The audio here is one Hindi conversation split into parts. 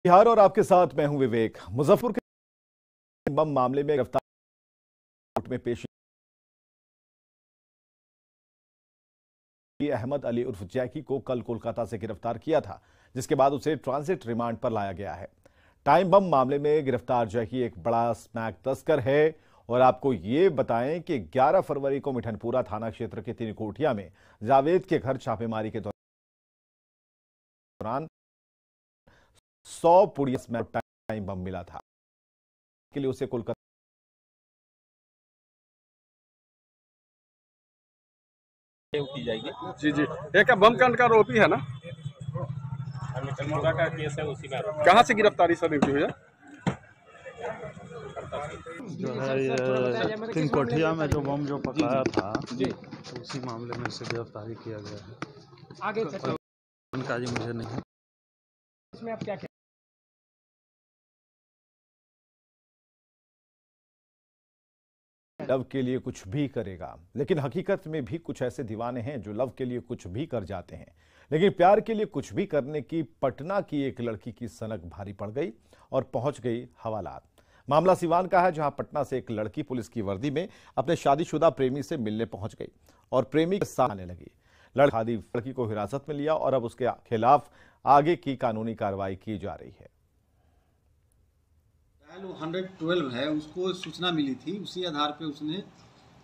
बिहार और आपके साथ मैं हूं विवेक। मुजफ्फरपुर के बम मामले में गिरफ्तार कोर्ट में पेश अहमद अली उर्फ जैकी को कल कोलकाता से गिरफ्तार किया था, जिसके बाद उसे ट्रांजिट रिमांड पर लाया गया है। टाइम बम मामले में गिरफ्तार जैकी एक बड़ा स्मैक तस्कर है और आपको ये बताएं कि 11 फरवरी को मिठनपुरा थाना क्षेत्र के तिनकोटिया में जावेद के घर छापेमारी के दौरान 100 पुड़िया स्मैक टाइम बम मिला था। के लिए उसे कोलकाता की जाएगी। जी जी, एक बम कांड का आरोपी है ना, मिठनपुरा का केस है, उसी में कहाँ से गिरफ्तारी सर हुई है? जो है ये तिनकोटिया में जो बम जो पकड़ाया था जी, तो उसी मामले में से गिरफ्तारी किया गया है। आगे उनका जी मुझे नहीं। इसमें आप क्या लव के लिए कुछ भी करेगा, लेकिन हकीकत में भी कुछ ऐसे दीवाने हैं जो लव के लिए कुछ भी कर जाते हैं। लेकिन प्यार के लिए कुछ भी करने की पटना की एक लड़की की सनक भारी पड़ गई और पहुंच गई हवालात। मामला सिवान का है, जहां पटना से एक लड़की पुलिस की वर्दी में अपने शादीशुदा प्रेमी से मिलने पहुंच गई और प्रेमी के साथ आने लगी। लड़की को हिरासत में लिया और अब उसके खिलाफ आगे की कानूनी कार्रवाई की जा रही है। 112 है, उसको सूचना मिली थी, उसी आधार पे उसने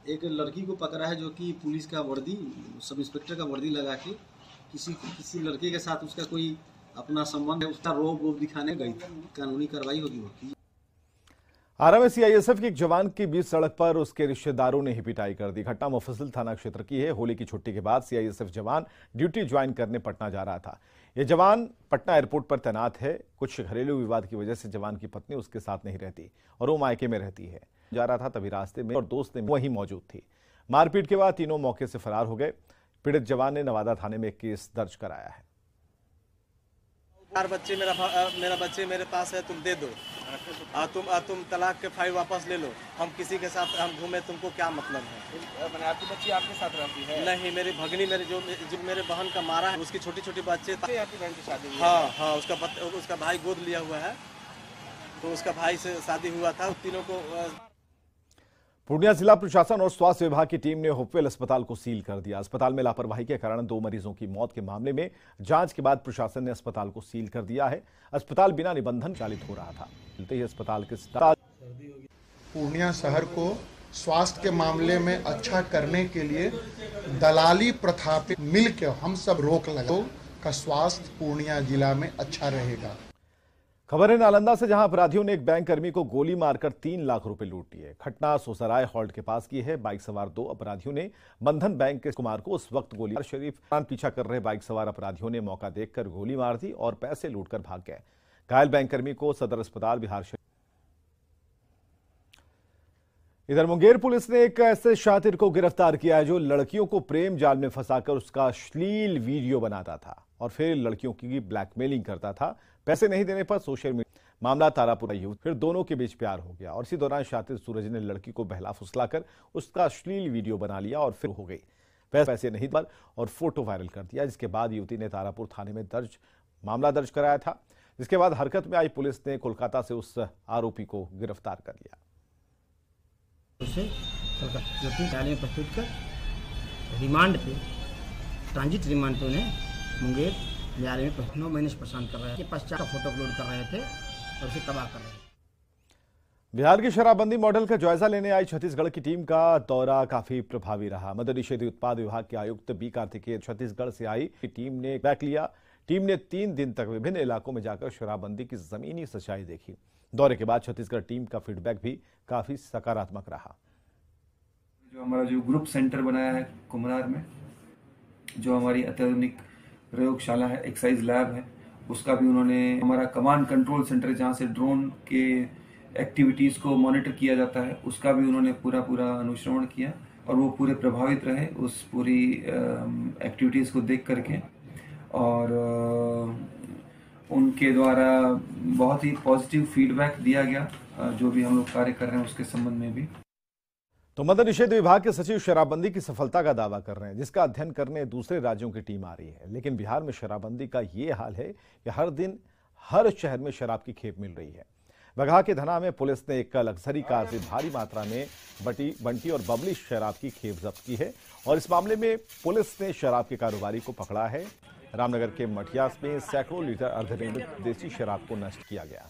एक लड़की को पकड़ा है जो कि पुलिस का वर्दी, सब इंस्पेक्टर का वर्दी लगा के किसी लड़के के साथ उसका कोई अपना संबंध है, उसका रोब दिखाने गई थी। कानूनी कार्रवाई होगी। आरा में सीआईएसएफ के एक जवान की बीच सड़क पर उसके रिश्तेदारों ने ही पिटाई कर दी। घटना मुफस्सिल थाना क्षेत्र की है। होली की छुट्टी के बाद सीआईएसएफ जवान ड्यूटी ज्वाइन करने पटना जा रहा था। यह जवान पटना एयरपोर्ट पर तैनात है। कुछ घरेलू विवाद की वजह से जवान की पत्नी उसके साथ नहीं रहती और वो मायके में रहती है। जा रहा था तभी रास्ते में और दोस्त ने वहीं मौजूद थी। मारपीट के बाद तीनों मौके से फरार हो गए। पीड़ित जवान ने नवादा थाने में केस दर्ज कराया है। 4 बच्चे मेरा बच्चे मेरे पास है, तुम दे दो। तुम तलाक के फाइल वापस ले लो। हम किसी के साथ हम घूमे, तुमको क्या मतलब है? मैंने आपकी बच्ची आपके साथ रहती है? नहीं, मेरी भगनी जो मेरे बहन का मारा है, उसकी छोटी बच्चे। आपकी बहन की शादी हुई है? हाँ, उसका भाई गोद लिया हुआ है, तो उसका भाई से शादी हुआ था। तीनों को पूर्णिया जिला प्रशासन और स्वास्थ्य विभाग की टीम ने होपवेल अस्पताल को सील कर दिया। अस्पताल में लापरवाही के कारण 2 मरीजों की मौत के मामले में जांच के बाद प्रशासन ने अस्पताल को सील कर दिया है। अस्पताल बिना निबंधन चालित हो रहा था। मिलते ही अस्पताल के स्टाफ पूर्णिया शहर को स्वास्थ्य के मामले में अच्छा करने के लिए दलाली प्रथा पे मिलकर हम सब रोक लगा का स्वास्थ्य पूर्णिया जिला में अच्छा रहेगा। खबर है नालंदा से, जहां अपराधियों ने एक बैंक कर्मी को गोली मारकर 3 लाख रुपए लूट लिए। घटना सोसराय हॉल्ट के पास की है। बाइक सवार 2 अपराधियों ने बंधन बैंक के कुमार को उस वक्त गोली शरीफ पीछा कर रहे बाइक सवार अपराधियों ने मौका देखकर गोली मार दी और पैसे लूटकर भाग गए। घायल बैंक कर्मी को सदर अस्पताल बिहार शरीफ। इधर मुंगेर पुलिस ने एक ऐसे शातिर को गिरफ्तार किया है जो लड़कियों को प्रेम जाल में फंसाकर उसका अश्लील वीडियो बनाता था और फिर लड़कियों की ब्लैकमेलिंग करता था। पैसे नहीं देने पर सोशल मीडिया मामला तारापुर यूथ, फिर दोनों के बीच प्यार हो गया और इसी दौरान शातिर सूरज ने लड़की को बहला फुसलाकर उसका अश्लील वीडियो बना लिया और फिर हो गई। पैसे नहीं पर और फोटो वायरल कर दिया, जिसके बाद युवती ने तारापुर थाने में मामला दर्ज कराया था। जिसके बाद हरकत में आई पुलिस ने कोलकाता से उस आरोपी को गिरफ्तार कर लिया। उसे न्यायालय में प्रस्तुत कर रिमांड पे, ट्रांजिट रिमांड पे उन्हें मुंगेर न्यायालय में 9 महीने से परेशान कर रहे थे। पश्चात फोटो अपलोड कर रहे थे और उसे तबाह कर रहे थे। बिहार की शराबबंदी मॉडल का जायजा लेने आई छत्तीसगढ़ की टीम का दौरा काफी प्रभावी रहा। मद्य निषेध उत्पाद विभाग के आयुक्त बी कार्तिकेय छत्तीसगढ़ से आई टीम ने बैक लिया। टीम ने 3 दिन तक विभिन्न इलाकों में जाकर शराबबंदी की जमीनी सच्चाई देखी। दौरे के बाद छत्तीसगढ़ टीम का फीडबैक भी काफी सकारात्मक रहा। जो हमारा ग्रुप सेंटर बनाया है कुमरार में, जो हमारी अत्याधुनिक प्रयोगशाला है, एक्साइज लैब है, उसका भी उन्होंने, हमारा कमांड कंट्रोल सेंटर जहां से ड्रोन के एक्टिविटीज को मॉनिटर किया जाता है, उसका भी उन्होंने पूरा अनुश्रवण किया और वो पूरे प्रभावित रहे उस पूरी एक्टिविटीज को देख करके। और उनके द्वारा बहुत ही पॉजिटिव फीडबैक दिया गया, जो भी हम लोग कार्य कर रहे हैं उसके संबंध में भी। तो मद्य निषेध विभाग के सचिव शराबबंदी की सफलता का दावा कर रहे हैं, जिसका अध्ययन करने दूसरे राज्यों की टीम आ रही है। लेकिन बिहार में शराबबंदी का ये हाल है कि हर दिन हर शहर में शराब की खेप मिल रही है। बगहा के धना में पुलिस ने एक लग्जरी कार से भारी मात्रा में बंटी और बबली शराब की खेप जब्त की है और इस मामले में पुलिस ने शराब के कारोबारी को पकड़ा है। रामनगर के मठियास में सैकड़ों लीटर अर्धनिर्मित देसी शराब को नष्ट किया गया।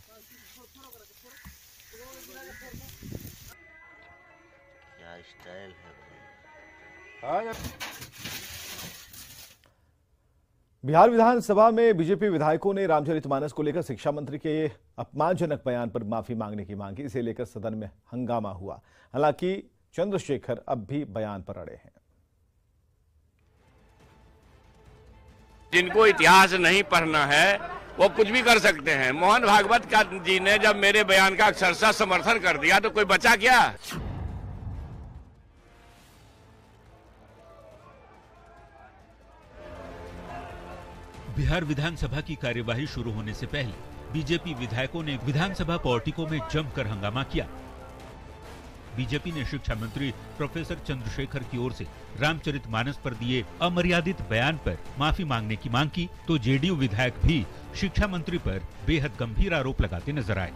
क्या स्टाइल है भाई। बिहार विधानसभा में बीजेपी विधायकों ने रामचरितमानस को लेकर शिक्षा मंत्री के अपमानजनक बयान पर माफी मांगने की मांग की। इसे लेकर सदन में हंगामा हुआ। हालांकि चंद्रशेखर अब भी बयान पर अड़े हैं। जिनको इतिहास नहीं पढ़ना है वो कुछ भी कर सकते हैं। मोहन भागवत जी ने जब मेरे बयान का अक्षरशः समर्थन कर दिया तो कोई बचा क्या? बिहार विधानसभा की कार्यवाही शुरू होने से पहले बीजेपी विधायकों ने विधानसभा पोर्टिको में जमकर हंगामा किया। बीजेपी ने शिक्षा मंत्री प्रोफेसर चंद्रशेखर की ओर से रामचरितमानस पर दिए अमर्यादित बयान पर माफी मांगने की मांग की, तो जेडीयू विधायक भी शिक्षा मंत्री पर बेहद गंभीर आरोप लगाते नजर आए।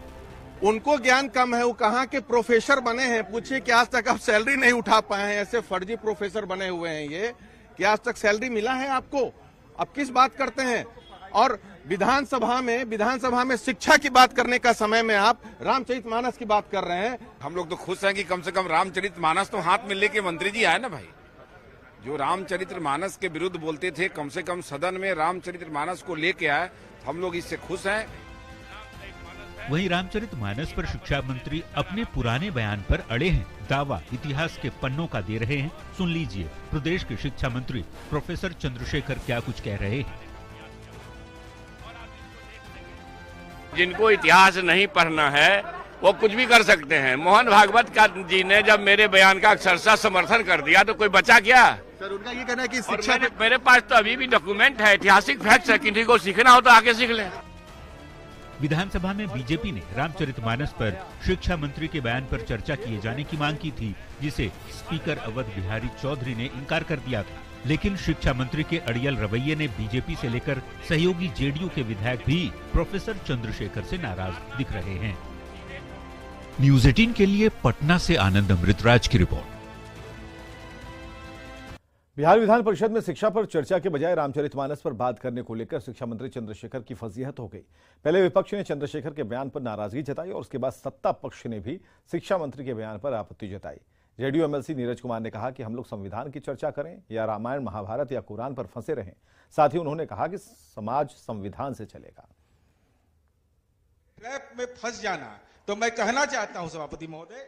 उनको ज्ञान कम है, वो कहाँ के प्रोफेसर बने हैं। पूछिए कि आज तक आप सैलरी नहीं उठा पाए हैं। ऐसे फर्जी प्रोफेसर बने हुए हैं ये कि आज तक सैलरी मिला है आपको। अब किस बात करते हैं? और विधानसभा में शिक्षा की बात करने का समय में आप रामचरितमानस की बात कर रहे हैं। हम लोग तो खुश हैं कि कम से कम रामचरितमानस तो हाथ में लेके मंत्री जी आए ना भाई। जो रामचरितमानस के विरुद्ध बोलते थे, कम से कम सदन में रामचरितमानस को लेके आए, हम लोग इससे खुश हैं। वहीं रामचरितमानस पर शिक्षा मंत्री अपने पुराने बयान पर अड़े हैं। दावा इतिहास के पन्नों का दे रहे हैं। सुन लीजिए प्रदेश के शिक्षा मंत्री प्रोफेसर चंद्रशेखर क्या कुछ कह रहे हैं। जिनको इतिहास नहीं पढ़ना है वो कुछ भी कर सकते हैं। मोहन भागवत जी ने जब मेरे बयान का अक्षरशः समर्थन कर दिया तो कोई बचा क्या? सर उनका ये कहना है कि शिक्षा मेरे पास तो अभी भी डॉक्यूमेंट है, ऐतिहासिक फैक्ट्स है। किसी को सीखना हो तो आगे सीख लें। विधानसभा में बीजेपी ने रामचरितमानस पर शिक्षा मंत्री के बयान पर चर्चा किए जाने की मांग की थी, जिसे स्पीकर अवध बिहारी चौधरी ने इनकार कर दिया था। लेकिन शिक्षा मंत्री के अड़ियल रवैये ने बीजेपी से लेकर सहयोगी जेडीयू के विधायक भी प्रोफेसर चंद्रशेखर से नाराज दिख रहे हैं। न्यूज़ 18 के लिए पटना से आनंद अमृतराज की रिपोर्ट। बिहार विधान परिषद में शिक्षा पर चर्चा के बजाय रामचरितमानस पर बात करने को लेकर शिक्षा मंत्री चंद्रशेखर की फजीहत हो गई। पहले विपक्ष ने चंद्रशेखर के बयान पर नाराजगी जताई और उसके बाद सत्ता पक्ष ने भी शिक्षा मंत्री के बयान पर आपत्ति जताई। जेडीयू एमएलसी नीरज कुमार ने कहा कि हम लोग संविधान की चर्चा करें या रामायण महाभारत या कुरान पर फंसे रहें। साथ ही उन्होंने कहा कि समाज संविधान से चलेगा। ट्रैप में फंस जाना, तो मैं कहना चाहता हूं सभापति महोदय,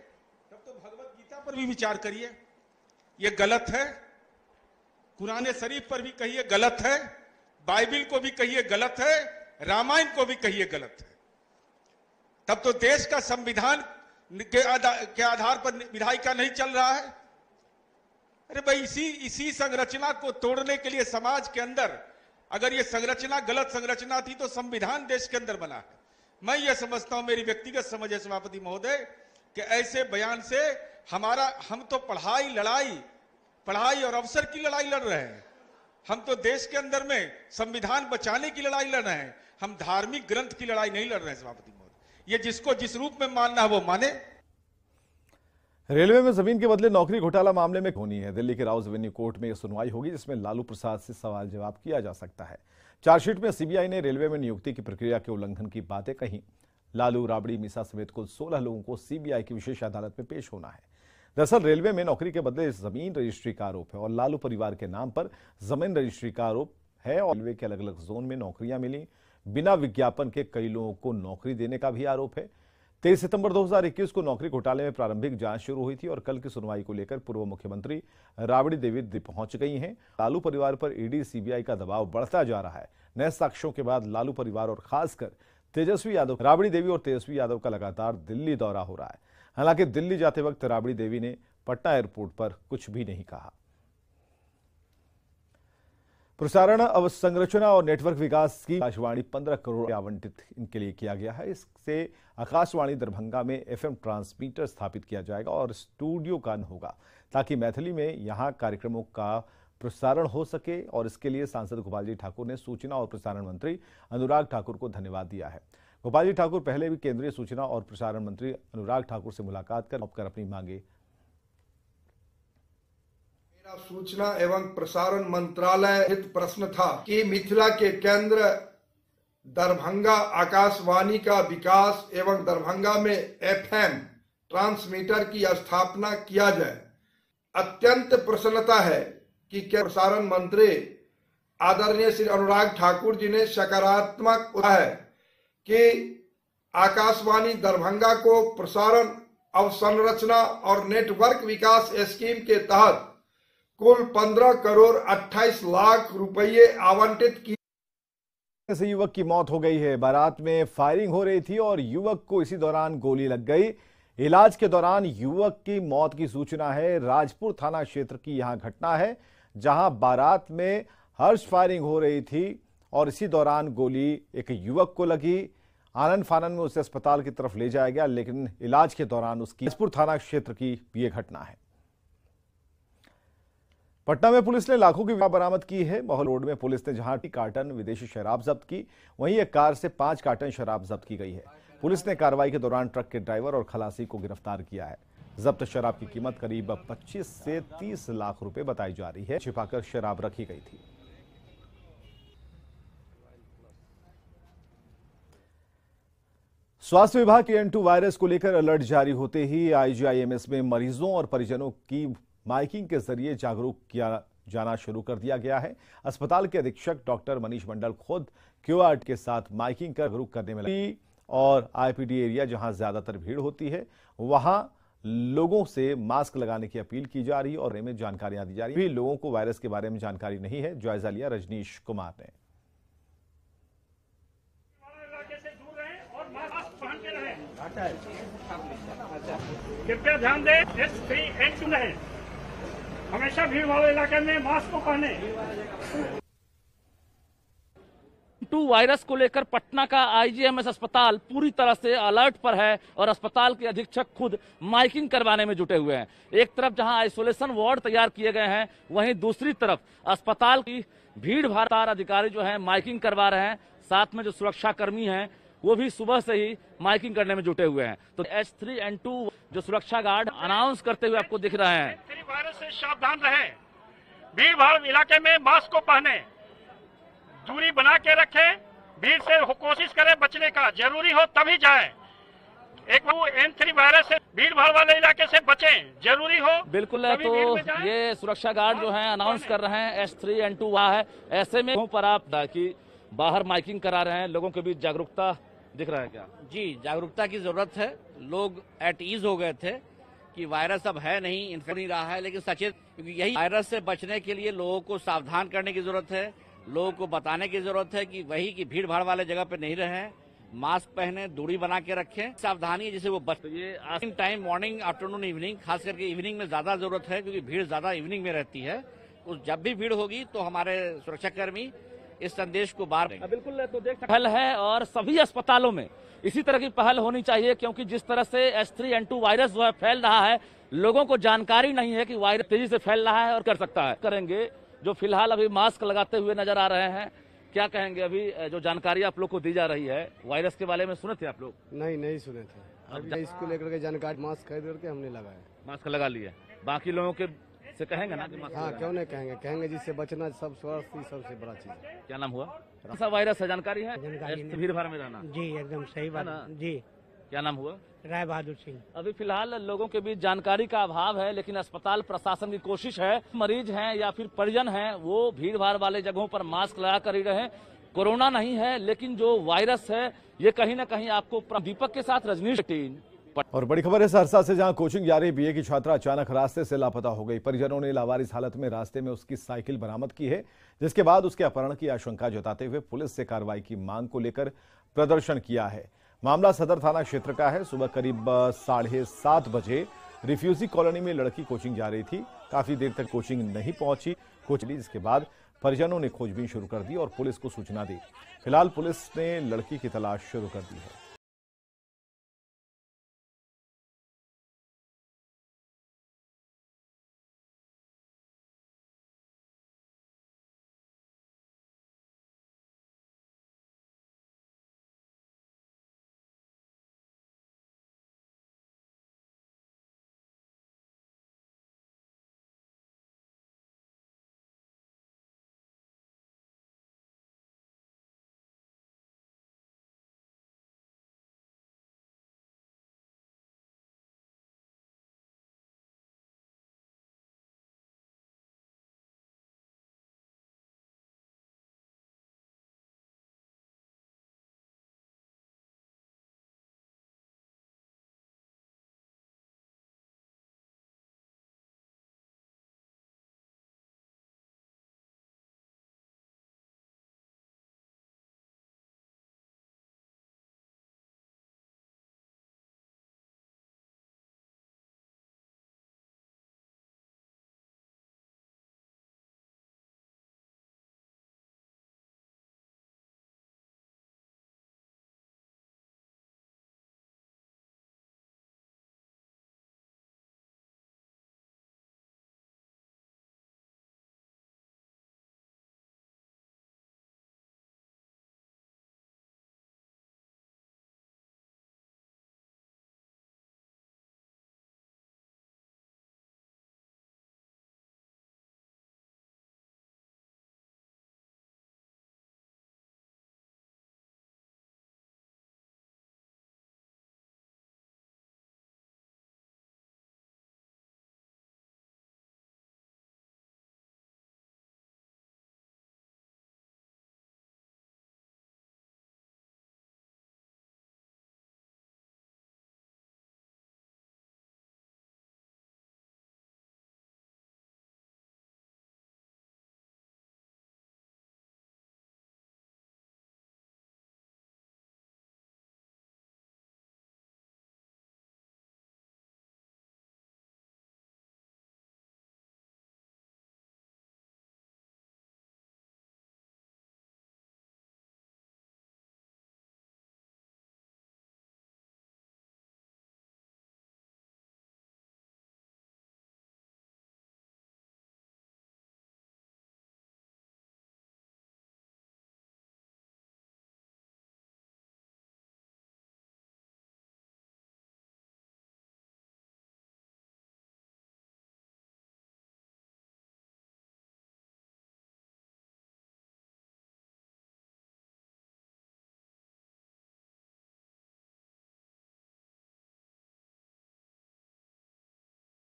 तब तो भगवत गीता पर भी विचार करिए, ये गलत है। कुरान शरीफ पर भी कहिए गलत है, बाइबिल को भी कहिए गलत है, रामायण को भी कहिए गलत है। तब तो देश का संविधान के आधार पर विधायिका नहीं चल रहा है। अरे भाई इसी संरचना को तोड़ने के लिए समाज के अंदर, अगर ये संरचना गलत संरचना थी तो संविधान देश के अंदर बना है। मैं ये समझता हूं, मेरी व्यक्तिगत समझ है सभापति महोदय, कि ऐसे बयान से हम तो पढ़ाई और अवसर की लड़ाई लड़ रहे हैं। हम तो देश के अंदर में संविधान बचाने की लड़ाई लड़ रहे हैं। हम धार्मिक ग्रंथ की लड़ाई नहीं लड़ रहे हैं सभापति महोदय। ये जिसको जिस रूप में मानना है वो माने। रेलवे में जमीन के बदले नौकरी घोटाला मामले में होनी है। दिल्ली के राउज एवेन्यू कोर्ट में यह सुनवाई होगी, जिसमें लालू प्रसाद से सवाल जवाब किया जा सकता है। चार्जशीट में सीबीआई ने रेलवे में नियुक्ति की प्रक्रिया के उल्लंघन की बातें कही। लालू, राबड़ी, मीसा समेत कुल 16 लोगों को सीबीआई की विशेष अदालत में पेश होना है। दरअसल रेलवे में नौकरी के बदले जमीन रजिस्ट्री का आरोप है और लालू परिवार के नाम पर जमीन रजिस्ट्री का आरोप है और रेलवे के अलग अलग जोन में नौकरियां मिली बिना विज्ञापन के कई लोगों को नौकरी देने का भी आरोप है। 23 सितंबर 2021 को नौकरी घोटाले में प्रारंभिक जांच शुरू हुई थी और कल की सुनवाई को लेकर पूर्व मुख्यमंत्री राबड़ी देवी पहुंच गई हैं। लालू परिवार पर ईडी, सीबीआई का दबाव बढ़ता जा रहा है। नए साक्ष्यों के बाद लालू परिवार और खासकर तेजस्वी यादव, राबड़ी देवी और तेजस्वी यादव का लगातार दिल्ली दौरा हो रहा है। हालांकि दिल्ली जाते वक्त राबड़ी देवी ने पटना एयरपोर्ट पर कुछ भी नहीं कहा। प्रसारण अवसंरचना और नेटवर्क विकास की आकाशवाणी 15 करोड़ आवंटित इनके लिए किया गया है। इससे आकाशवाणी दरभंगा में एफएम ट्रांसमीटर स्थापित किया जाएगा और स्टूडियो का होगा, ताकि मैथिली में यहां कार्यक्रमों का प्रसारण हो सके और इसके लिए सांसद गोपाल जी ठाकुर ने सूचना और प्रसारण मंत्री अनुराग ठाकुर को धन्यवाद दिया है। गोपाल जी ठाकुर पहले भी केंद्रीय सूचना और प्रसारण मंत्री अनुराग ठाकुर से मुलाकात कर अपनी मांगे। मेरा सूचना एवं प्रसारण मंत्रालय हित प्रश्न था कि मिथिला के केंद्र दरभंगा आकाशवाणी का विकास एवं दरभंगा में FM ट्रांसमीटर की स्थापना किया जाए। अत्यंत प्रसन्नता है कि प्रसारण मंत्री आदरणीय श्री अनुराग ठाकुर जी ने सकारात्मक है कि आकाशवाणी दरभंगा को प्रसारण अवसंरचना और नेटवर्क विकास स्कीम के तहत कुल 15 करोड़ 28 लाख रुपये आवंटित किए। से युवक की मौत हो गई है। बारात में फायरिंग हो रही थी और युवक को इसी दौरान गोली लग गई। इलाज के दौरान युवक की मौत की सूचना है। राजपुर थाना क्षेत्र की यहां घटना है, जहां बारात में हर्ष फायरिंग हो रही थी और इसी दौरान गोली एक युवक को लगी। आनन फानन में उसे अस्पताल की तरफ ले जाया गया, लेकिन इलाज के दौरान उसकी राजपुर थाना क्षेत्र की ये घटना है। पटना में पुलिस ने लाखों की बरामद की है। महल रोड में पुलिस ने जहां 20 कार्टन विदेशी शराब जब्त की, वहीं एक कार से 5 कार्टन शराब जब्त की गई है। पुलिस ने कार्रवाई के दौरान ट्रक के ड्राइवर और खलासी को गिरफ्तार किया है। जब्त शराब की कीमत करीब 25 से 30 लाख रुपए बताई जा रही है। छिपाकर शराब रखी गई थी। स्वास्थ्य विभाग के N2 वायरस को लेकर अलर्ट जारी होते ही IGIMS में मरीजों और परिजनों की माइकिंग के जरिए जागरूक किया जाना शुरू कर दिया गया है। अस्पताल के अधीक्षक डॉक्टर मनीष मंडल खुद QR के साथ माइकिंग कर जागरूक करने में लगे और IPD एरिया जहां ज्यादातर भीड़ होती है वहां लोगों से मास्क लगाने की अपील की जा रही है और में जानकारियां दी जा रही है। लोगों को वायरस के बारे में जानकारी नहीं है। जायजा लिया रजनीश कुमार ने। कृपया ध्यान दें, S3N2 है, हमेशा भीड़ वाले इलाके में मास्क को पहने। 2 वायरस को लेकर पटना का IGMS अस्पताल पूरी तरह से अलर्ट पर है और अस्पताल के अधीक्षक खुद माइकिंग करवाने में जुटे हुए हैं। एक तरफ जहां आइसोलेशन वार्ड तैयार किए गए हैं, वहीं दूसरी तरफ अस्पताल की भीड़ भाड़ अधिकारी जो है माइकिंग करवा रहे हैं। साथ में जो सुरक्षा कर्मी हैं वो भी सुबह से ही माइकिंग करने में जुटे हुए हैं। तो S3N2 जो सुरक्षा गार्ड अनाउंस करते हुए आपको दिख रहे हैं। वायरस से सावधान रहें, भीड़ भाड़ इलाके में मास्क को पहने, दूरी बना के रखें, भीड़ से कोशिश करें बचने का, जरूरी हो तभी जाएं। एक N3 वायरस से भीड़ भाड़ वाले इलाके से बचें, जरूरी हो बिल्कुल है। तो ये सुरक्षा गार्ड जो है अनाउंस कर रहे हैं S3N2 वहाँ है। ऐसे में पर आप कि बाहर माइकिंग करा रहे हैं, लोगों के बीच जागरूकता दिख रहा है क्या? जी, जागरूकता की जरूरत है। लोग एट ईज हो गए थे कि वायरस अब है नहीं, इन्फेक्ट नहीं रहा है, लेकिन सचेत, क्योंकि यही वायरस से बचने के लिए लोगों को सावधान करने की जरूरत है। लोगों को बताने की जरूरत है कि वही की भीड़ भाड़ वाले जगह पे नहीं रहें, मास्क पहने, दूरी बना के रखें, सावधानी जिसे वो बच। ये टाइम मॉर्निंग, आफ्टरनून, इवनिंग, खास करके इवनिंग में ज्यादा जरूरत है क्योंकि भीड़ ज्यादा इवनिंग में रहती है। उस जब भी भीड़ होगी तो हमारे सुरक्षाकर्मी इस संदेश को बार बिल्कुल तो देख पहल है और सभी अस्पतालों में इसी तरह की पहल होनी चाहिए, क्योंकि जिस तरह से S3N2 वायरस जो है फैल रहा है, लोगों को जानकारी नहीं है कि वायरस तेजी से फैल रहा है और कर सकता है। करेंगे जो फिलहाल अभी मास्क लगाते हुए नजर आ रहे हैं, क्या कहेंगे? अभी जो जानकारी आप लोग को दी जा रही है वायरस के बारे में सुने थे आप लोग? नहीं सुने थे। अभी इसको लेकर के जानकारी मास्क खरीद करके हमने लगाया, मास्क लगा लिए। बाकी लोगों के से कहेंगे ना कि हाँ, क्यों नहीं कहेंगे जिससे बचना सब स्वास्थ्य सबसे बड़ा चीज है। क्या नाम हुआ? ऐसा वायरस है, जानकारी है? भीड़ भाड़ में रहना। जी एकदम सही बात जी। क्या नाम हुआ? राय बहादुर सिंह। अभी फिलहाल लोगों के बीच जानकारी का अभाव है, लेकिन अस्पताल प्रशासन की कोशिश है, मरीज हैं या फिर परिजन हैं वो भीड़ भाड़ वाले जगहों पर मास्क लगा कर ही रहे। कोरोना नहीं है, लेकिन जो वायरस है ये कहीं ना कहीं आपको। दीपक के साथ रजनीश टीन। और बड़ी खबर है सहरसा से, जहां कोचिंग जा रही BA की छात्रा अचानक रास्ते से लापता हो गई। परिजनों ने लावारिस हालत में रास्ते में उसकी साइकिल बरामद की है, जिसके बाद उसके अपहरण की आशंका जताते हुए पुलिस से कार्रवाई की मांग को लेकर प्रदर्शन किया है। मामला सदर थाना क्षेत्र का है। सुबह करीब 7:30 बजे रिफ्यूजी कॉलोनी में लड़की कोचिंग जा रही थी। काफी देर तक कोचिंग नहीं पहुंची जिसके बाद परिजनों ने खोजबीन शुरू कर दी और पुलिस को सूचना दी। फिलहाल पुलिस ने लड़की की तलाश शुरू कर दी है।